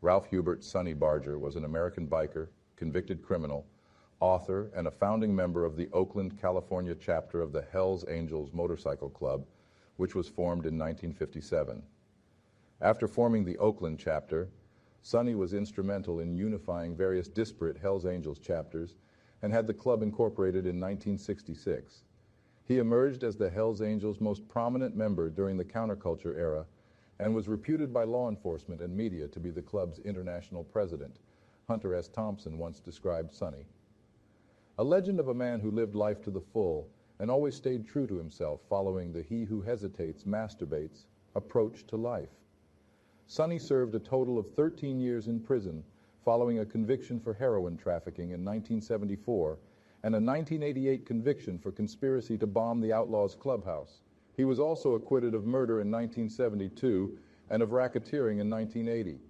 Ralph Hubert Sonny Barger was an American biker, convicted criminal, author, and a founding member of the Oakland, California chapter of the Hells Angels Motorcycle Club, which was formed in 1957. After forming the Oakland chapter, Sonny was instrumental in unifying various disparate Hells Angels chapters and had the club incorporated in 1966. He emerged as the Hells Angels' most prominent member during the counterculture era and was reputed by law enforcement and media to be the club's international president. Hunter S. Thompson once described Sonny. A legend of a man who lived life to the full and always stayed true to himself, following the "he who hesitates masturbates" approach to life. Sonny served a total of 13 years in prison following a conviction for heroin trafficking in 1974 and a 1988 conviction for conspiracy to bomb the Outlaws clubhouse. He was also acquitted of murder in 1972 and of racketeering in 1980.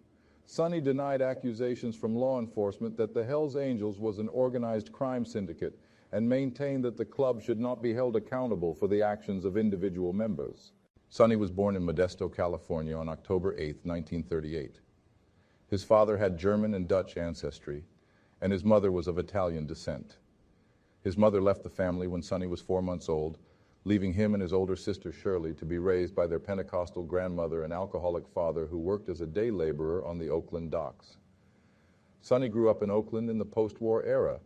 Sonny denied accusations from law enforcement that the Hells Angels was an organized crime syndicate and maintained that the club should not be held accountable for the actions of individual members. Sonny was born in Modesto, California on October 8, 1938. His father had German and Dutch ancestry, and his mother was of Italian descent. His mother left the family when Sonny was 4 months old, leaving him and his older sister Shirley to be raised by their Pentecostal grandmother and alcoholic father who worked as a day laborer on the Oakland docks. Sonny grew up in Oakland in the post-war era,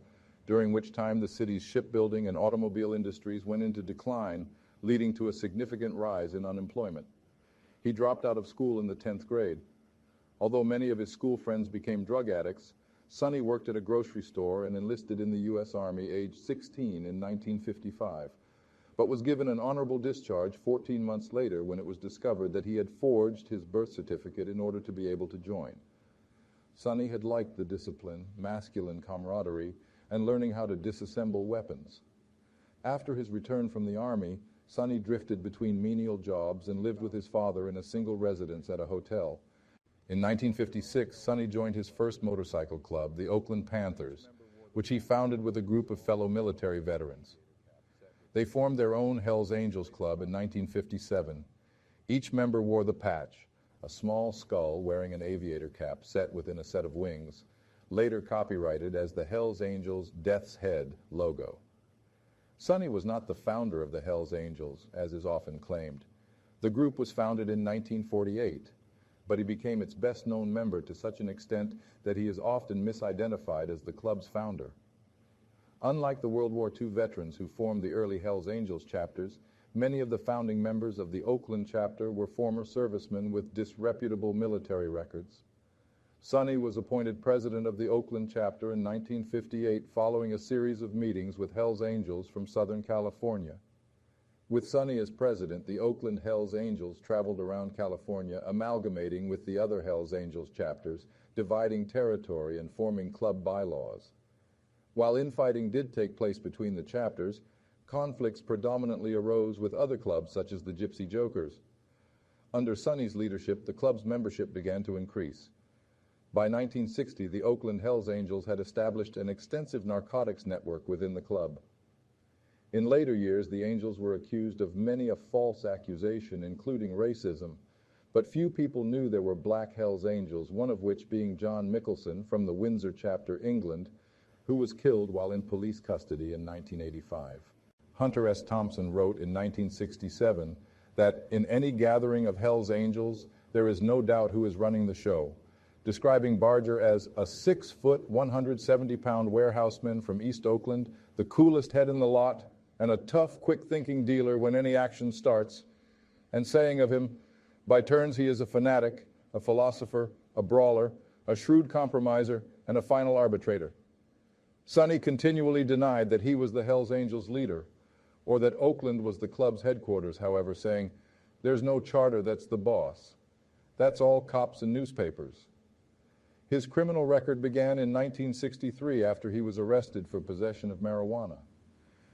during which time the city's shipbuilding and automobile industries went into decline, leading to a significant rise in unemployment. He dropped out of school in the 10th grade. Although many of his school friends became drug addicts, Sonny worked at a grocery store and enlisted in the U.S. Army aged 16 in 1955, but was given an honorable discharge 14 months later when it was discovered that he had forged his birth certificate in order to be able to join. Sonny had liked the discipline, masculine camaraderie, and learning how to disassemble weapons. After his return from the Army, Sonny drifted between menial jobs and lived with his father in a single residence at a hotel. In 1956, Sonny joined his first motorcycle club, the Oakland Panthers, which he founded with a group of fellow military veterans. They formed their own Hells Angels Club in 1957. Each member wore the patch, a small skull wearing an aviator cap set within a set of wings, later copyrighted as the Hells Angels Death's Head logo. Sonny was not the founder of the Hells Angels, as is often claimed. The group was founded in 1948. But he became its best-known member to such an extent that he is often misidentified as the club's founder. Unlike the World War II veterans who formed the early Hells Angels chapters, many of the founding members of the Oakland chapter were former servicemen with disreputable military records. Sonny was appointed president of the Oakland chapter in 1958 following a series of meetings with Hells Angels from Southern California. With Sonny as president, the Oakland Hells Angels traveled around California, amalgamating with the other Hells Angels chapters, dividing territory and forming club bylaws. While infighting did take place between the chapters, conflicts predominantly arose with other clubs such as the Gypsy Jokers. Under Sonny's leadership, the club's membership began to increase. By 1960, the Oakland Hells Angels had established an extensive narcotics network within the club. In later years, the Angels were accused of many a false accusation, including racism, but few people knew there were black Hells Angels, one of which being John Mickelson from the Windsor chapter, England, who was killed while in police custody in 1985. Hunter S. Thompson wrote in 1967 that in any gathering of Hells Angels, there is no doubt who is running the show, describing Barger as a 6-foot, 170-pound warehouseman from East Oakland, the coolest head in the lot, and a tough, quick-thinking dealer when any action starts, and saying of him, by turns he is a fanatic, a philosopher, a brawler, a shrewd compromiser, and a final arbitrator. Sonny continually denied that he was the Hells Angels leader, or that Oakland was the club's headquarters, however, saying, there's no charter that's the boss. That's all cops and newspapers. His criminal record began in 1963 after he was arrested for possession of marijuana.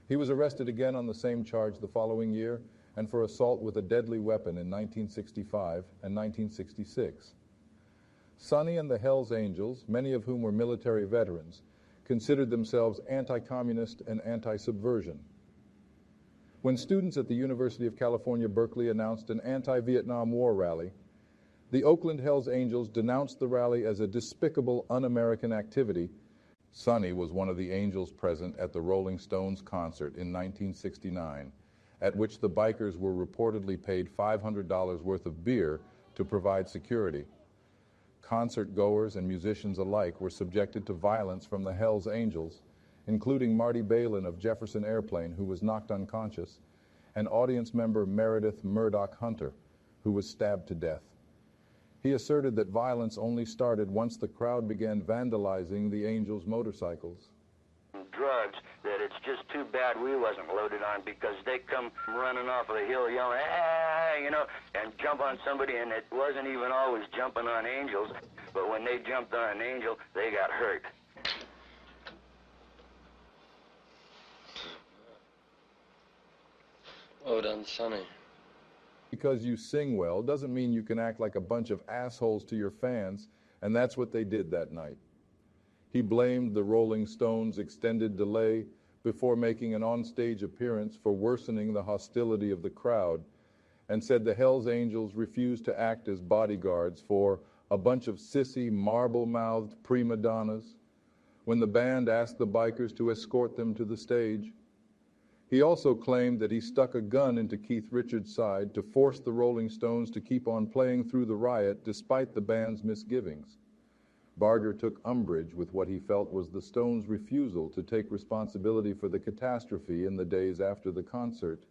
He was arrested again on the same charge the following year and for assault with a deadly weapon in 1965 and 1966. Sonny and the Hells Angels, many of whom were military veterans, considered themselves anti-communist and anti-subversion. When students at the University of California, Berkeley announced an anti-Vietnam War rally, The Oakland Hells Angels denounced the rally as a despicable, un-American activity. Sonny was one of the Angels present at the Rolling Stones concert in 1969, at which the bikers were reportedly paid $500 worth of beer to provide security. Concert goers and musicians alike were subjected to violence from the Hells Angels, including Marty Balin of Jefferson Airplane, who was knocked unconscious, and audience member Meredith Murdoch Hunter, who was stabbed to death. He asserted that violence only started once the crowd began vandalizing the Angels' motorcycles. Drugs, that it's just too bad we wasn't loaded on, because they come running off of the hill yelling, ah, you know, and jump on somebody, and it wasn't even always jumping on Angels, but when they jumped on an Angel, they got hurt. Well done, Sonny. Because you sing well doesn't mean you can act like a bunch of assholes to your fans, and that's what they did that night. He blamed the Rolling Stones' extended delay before making an onstage appearance for worsening the hostility of the crowd, and said the Hells Angels refused to act as bodyguards for a bunch of sissy, marble-mouthed prima donnas when the band asked the bikers to escort them to the stage. He also claimed that he stuck a gun into Keith Richards' side to force the Rolling Stones to keep on playing through the riot despite the band's misgivings. Barger took umbrage with what he felt was the Stones' refusal to take responsibility for the catastrophe in the days after the concert.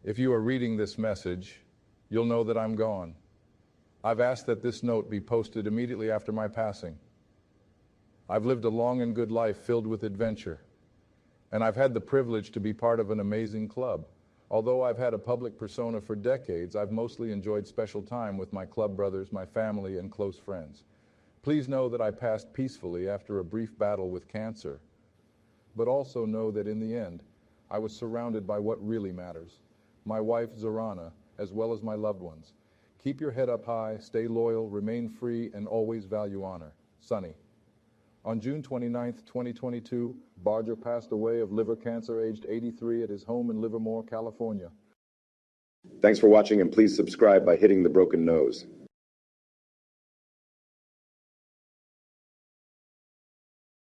If you are reading this message, you'll know that I'm gone. I've asked that this note be posted immediately after my passing. I've lived a long and good life filled with adventure, and I've had the privilege to be part of an amazing club. Although I've had a public persona for decades, I've mostly enjoyed special time with my club brothers, my family, and close friends. Please know that I passed peacefully after a brief battle with cancer, but also know that in the end, I was surrounded by what really matters, my wife, Zorana, as well as my loved ones. Keep your head up high, stay loyal, remain free, and always value honor. Sonny. On June 29, 2022, Barger passed away of liver cancer, aged 83, at his home in Livermore, California. Thanks for watching, and please subscribe by hitting the broken nose.